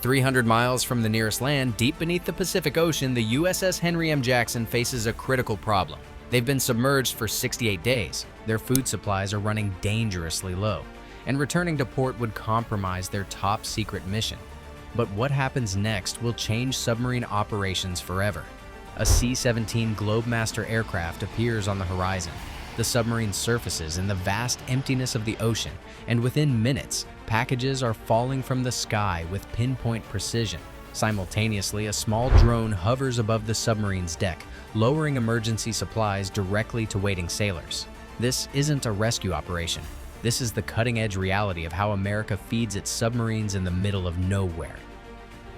300 miles from the nearest land, deep beneath the Pacific Ocean, the USS Henry M. Jackson faces a critical problem. They've been submerged for 68 days. Their food supplies are running dangerously low, and returning to port would compromise their top-secret mission. But what happens next will change submarine operations forever. A C-17 Globemaster aircraft appears on the horizon. The submarine surfaces in the vast emptiness of the ocean, and within minutes, packages are falling from the sky with pinpoint precision. Simultaneously, a small drone hovers above the submarine's deck, lowering emergency supplies directly to waiting sailors. This isn't a rescue operation. This is the cutting-edge reality of how America feeds its submarines in the middle of nowhere.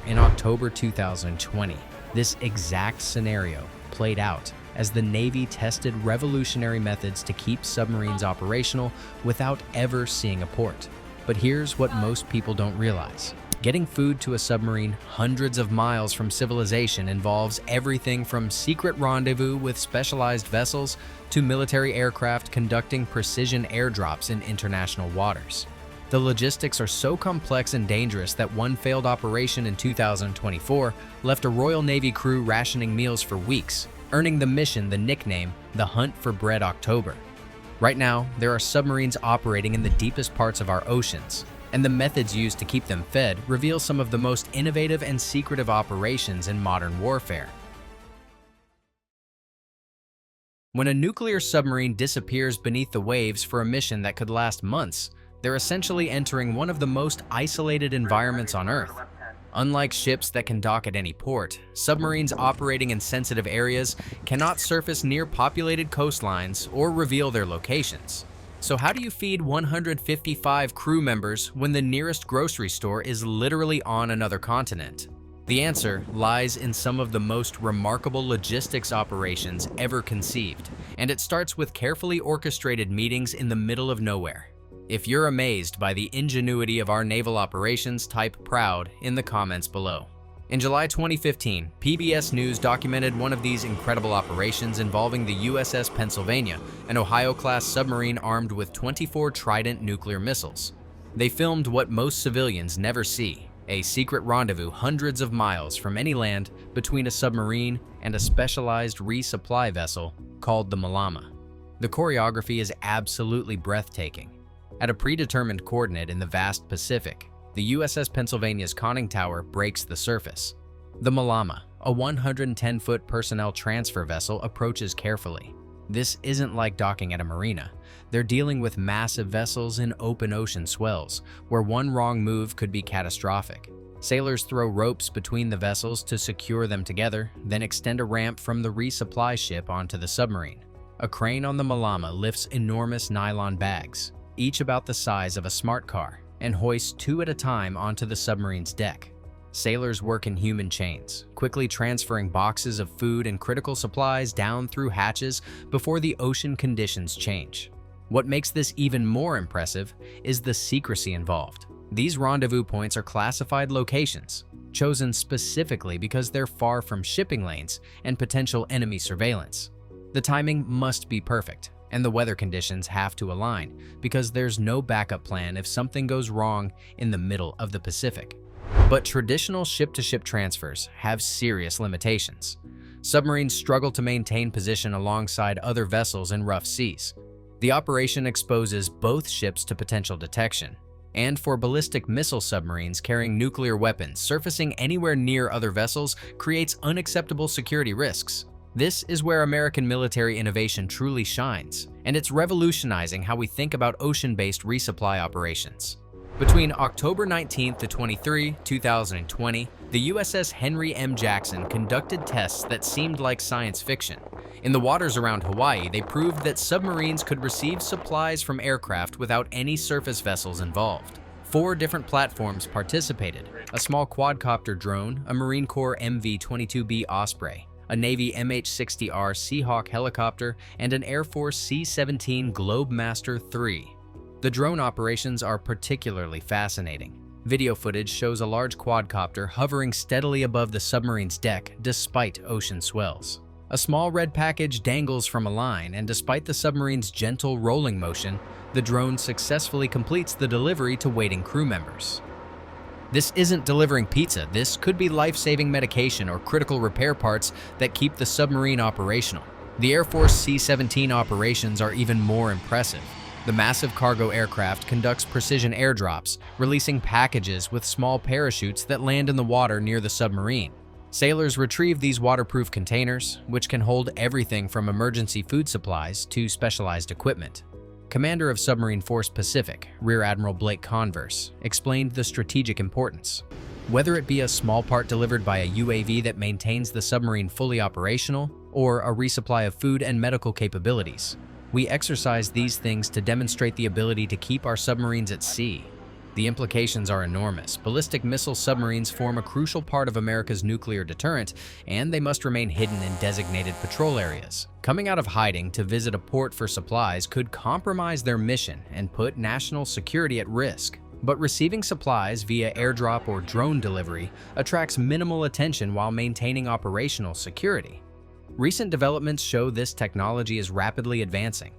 In October 2020, this exact scenario played out as the Navy tested revolutionary methods to keep submarines operational without ever seeing a port. But here's what most people don't realize. Getting food to a submarine hundreds of miles from civilization involves everything from secret rendezvous with specialized vessels to military aircraft conducting precision airdrops in international waters. The logistics are so complex and dangerous that one failed operation in 2024 left a Royal Navy crew rationing meals for weeks, earning the mission the nickname the Hunt for Bread October. Right now, there are submarines operating in the deepest parts of our oceans, and the methods used to keep them fed reveal some of the most innovative and secretive operations in modern warfare. When a nuclear submarine disappears beneath the waves for a mission that could last months, they're essentially entering one of the most isolated environments on Earth. Unlike ships that can dock at any port, submarines operating in sensitive areas cannot surface near populated coastlines or reveal their locations. So how do you feed 155 crew members when the nearest grocery store is literally on another continent? The answer lies in some of the most remarkable logistics operations ever conceived, and it starts with carefully orchestrated meetings in the middle of nowhere. If you're amazed by the ingenuity of our naval operations, type "proud" in the comments below. In July 2015, PBS News documented one of these incredible operations involving the USS Pennsylvania, an Ohio-class submarine armed with 24 Trident nuclear missiles. They filmed what most civilians never see, a secret rendezvous hundreds of miles from any land between a submarine and a specialized resupply vessel called the Malama. The choreography is absolutely breathtaking. At a predetermined coordinate in the vast Pacific, the USS Pennsylvania's conning tower breaks the surface. The Malama, a 110-foot personnel transfer vessel, approaches carefully. This isn't like docking at a marina. They're dealing with massive vessels in open ocean swells, where one wrong move could be catastrophic. Sailors throw ropes between the vessels to secure them together, then extend a ramp from the resupply ship onto the submarine. A crane on the Malama lifts enormous nylon bags, each about the size of a smart car, and hoists two at a time onto the submarine's deck. Sailors work in human chains, quickly transferring boxes of food and critical supplies down through hatches before the ocean conditions change. What makes this even more impressive is the secrecy involved. These rendezvous points are classified locations, chosen specifically because they're far from shipping lanes and potential enemy surveillance. The timing must be perfect, and the weather conditions have to align because there's no backup plan if something goes wrong in the middle of the Pacific. But traditional ship-to-ship transfers have serious limitations. Submarines struggle to maintain position alongside other vessels in rough seas. The operation exposes both ships to potential detection, and for ballistic missile submarines carrying nuclear weapons, surfacing anywhere near other vessels creates unacceptable security risks. This is where American military innovation truly shines, and it's revolutionizing how we think about ocean-based resupply operations. Between October 19 to 23, 2020, the USS Henry M. Jackson conducted tests that seemed like science fiction. In the waters around Hawaii, they proved that submarines could receive supplies from aircraft without any surface vessels involved. 4 different platforms participated: a small quadcopter drone, a Marine Corps MV-22B Osprey, a Navy MH-60R Seahawk helicopter, and an Air Force C-17 Globemaster III. The drone operations are particularly fascinating. Video footage shows a large quadcopter hovering steadily above the submarine's deck despite ocean swells. A small red package dangles from a line, and despite the submarine's gentle rolling motion, the drone successfully completes the delivery to waiting crew members. This isn't delivering pizza. This could be life-saving medication or critical repair parts that keep the submarine operational. The Air Force C-17 operations are even more impressive. The massive cargo aircraft conducts precision airdrops, releasing packages with small parachutes that land in the water near the submarine. Sailors retrieve these waterproof containers, which can hold everything from emergency food supplies to specialized equipment. Commander of Submarine Force Pacific, Rear Admiral Blake Converse, explained the strategic importance. Whether it be a small part delivered by a UAV that maintains the submarine fully operational, or a resupply of food and medical capabilities, we exercise these things to demonstrate the ability to keep our submarines at sea. The implications are enormous. Ballistic missile submarines form a crucial part of America's nuclear deterrent, and they must remain hidden in designated patrol areas. Coming out of hiding to visit a port for supplies could compromise their mission and put national security at risk. But receiving supplies via airdrop or drone delivery attracts minimal attention while maintaining operational security. Recent developments show this technology is rapidly advancing.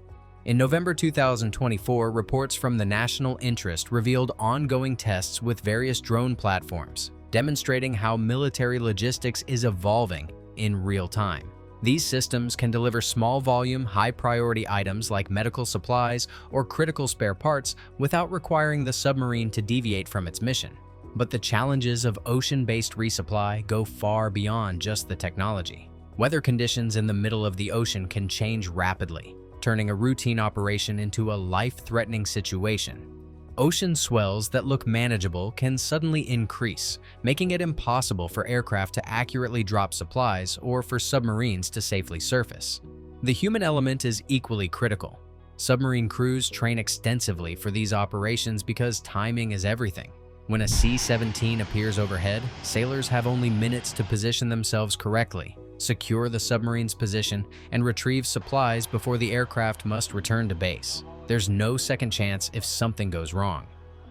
In November 2024, reports from the National Interest revealed ongoing tests with various drone platforms, demonstrating how military logistics is evolving in real time. These systems can deliver small-volume, high-priority items like medical supplies or critical spare parts without requiring the submarine to deviate from its mission. But the challenges of ocean-based resupply go far beyond just the technology. Weather conditions in the middle of the ocean can change rapidly, turning a routine operation into a life-threatening situation. Ocean swells that look manageable can suddenly increase, making it impossible for aircraft to accurately drop supplies or for submarines to safely surface. The human element is equally critical. Submarine crews train extensively for these operations because timing is everything. When a C-17 appears overhead, sailors have only minutes to position themselves correctly, secure the submarine's position, and retrieve supplies before the aircraft must return to base. There's no second chance if something goes wrong.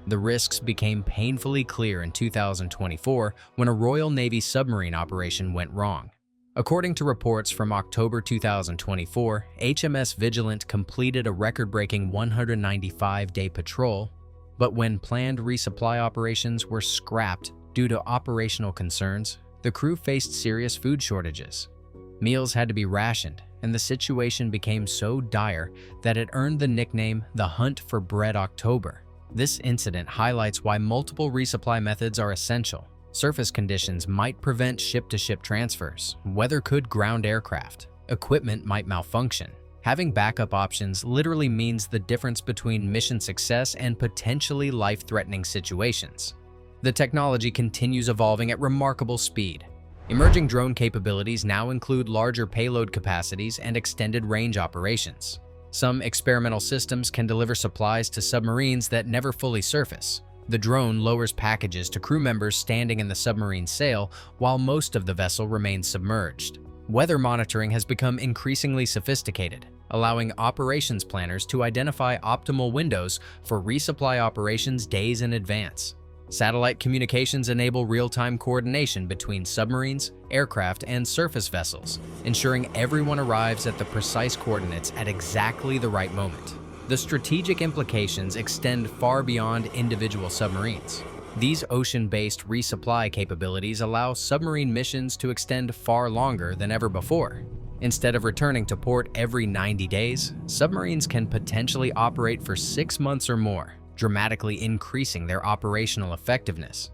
The risks became painfully clear in 2024 when a Royal Navy submarine operation went wrong. According to reports from October 2024, HMS Vigilant completed a record-breaking 195-day patrol, but when planned resupply operations were scrapped due to operational concerns, the crew faced serious food shortages. Meals had to be rationed, and the situation became so dire that it earned the nickname the Hunt for Bread October. This incident highlights why multiple resupply methods are essential. Surface conditions might prevent ship-to-ship transfers. Weather could ground aircraft. Equipment might malfunction. Having backup options literally means the difference between mission success and potentially life-threatening situations. The technology continues evolving at remarkable speed. Emerging drone capabilities now include larger payload capacities and extended range operations. Some experimental systems can deliver supplies to submarines that never fully surface. The drone lowers packages to crew members standing in the submarine's sail, while most of the vessel remains submerged. Weather monitoring has become increasingly sophisticated, allowing operations planners to identify optimal windows for resupply operations days in advance. Satellite communications enable real-time coordination between submarines, aircraft, and surface vessels, ensuring everyone arrives at the precise coordinates at exactly the right moment. The strategic implications extend far beyond individual submarines. These ocean-based resupply capabilities allow submarine missions to extend far longer than ever before. Instead of returning to port every 90 days, submarines can potentially operate for 6 months or more, dramatically increasing their operational effectiveness.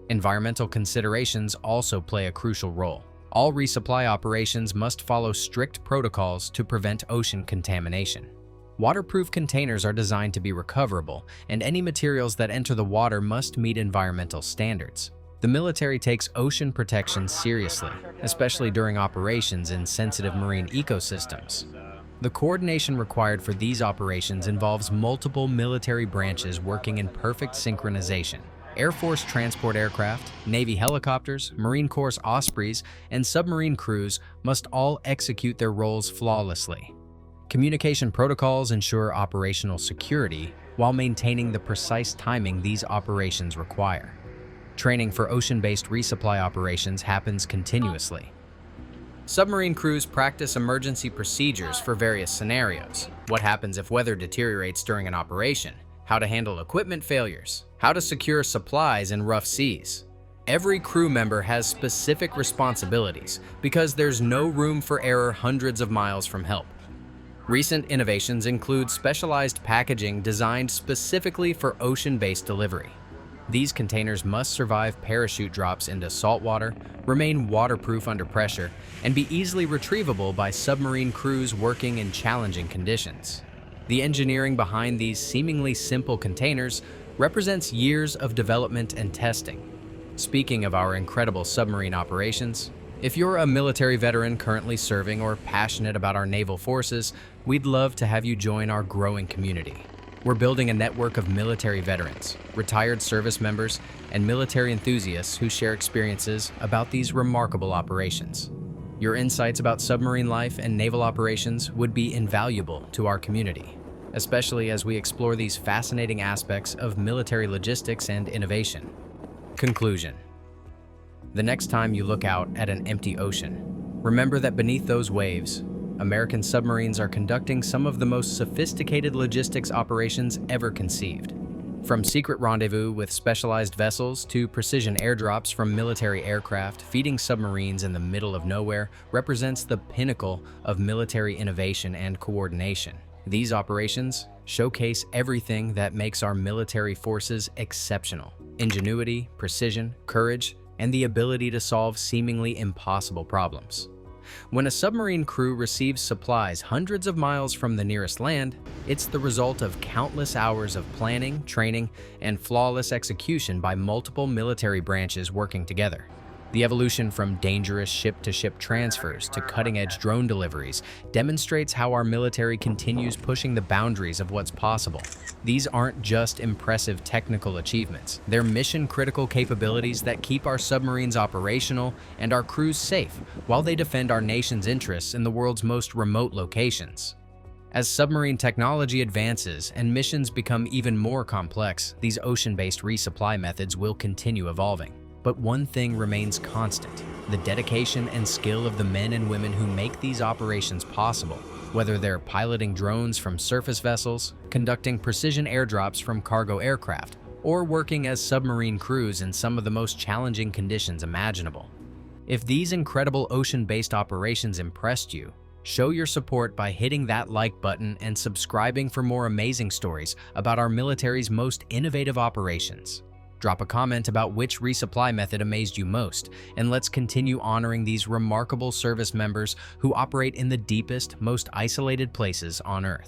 Environmental considerations also play a crucial role. All resupply operations must follow strict protocols to prevent ocean contamination. Waterproof containers are designed to be recoverable, and any materials that enter the water must meet environmental standards. The military takes ocean protection seriously, especially during operations in sensitive marine ecosystems. The coordination required for these operations involves multiple military branches working in perfect synchronization. Air Force transport aircraft, Navy helicopters, Marine Corps Ospreys, and submarine crews must all execute their roles flawlessly. Communication protocols ensure operational security while maintaining the precise timing these operations require. Training for ocean-based resupply operations happens continuously. Submarine crews practice emergency procedures for various scenarios. What happens if weather deteriorates during an operation? how to handle equipment failures, how to secure supplies in rough seas. Every crew member has specific responsibilities because there's no room for error hundreds of miles from help. Recent innovations include specialized packaging designed specifically for ocean-based delivery. These containers must survive parachute drops into salt water, remain waterproof under pressure, and be easily retrievable by submarine crews working in challenging conditions. The engineering behind these seemingly simple containers represents years of development and testing. Speaking of our incredible submarine operations, if you're a military veteran currently serving or passionate about our naval forces, we'd love to have you join our growing community. We're building a network of military veterans, retired service members, and military enthusiasts who share experiences about these remarkable operations. Your insights about submarine life and naval operations would be invaluable to our community, especially as we explore these fascinating aspects of military logistics and innovation. Conclusion. The next time you look out at an empty ocean, remember that beneath those waves, American submarines are conducting some of the most sophisticated logistics operations ever conceived. From secret rendezvous with specialized vessels to precision airdrops from military aircraft, feeding submarines in the middle of nowhere represents the pinnacle of military innovation and coordination. These operations showcase everything that makes our military forces exceptional: ingenuity, precision, courage, and the ability to solve seemingly impossible problems. When a submarine crew receives supplies hundreds of miles from the nearest land, it's the result of countless hours of planning, training, and flawless execution by multiple military branches working together. The evolution from dangerous ship-to-ship transfers to cutting-edge drone deliveries demonstrates how our military continues pushing the boundaries of what's possible. These aren't just impressive technical achievements, they're mission-critical capabilities that keep our submarines operational and our crews safe while they defend our nation's interests in the world's most remote locations. As submarine technology advances and missions become even more complex, these ocean-based resupply methods will continue evolving. But one thing remains constant: the dedication and skill of the men and women who make these operations possible. Whether they're piloting drones from surface vessels, conducting precision airdrops from cargo aircraft, or working as submarine crews in some of the most challenging conditions imaginable. If these incredible ocean-based operations impressed you, show your support by hitting that like button and subscribing for more amazing stories about our military's most innovative operations. Drop a comment about which resupply method amazed you most, and let's continue honoring these remarkable service members who operate in the deepest, most isolated places on Earth.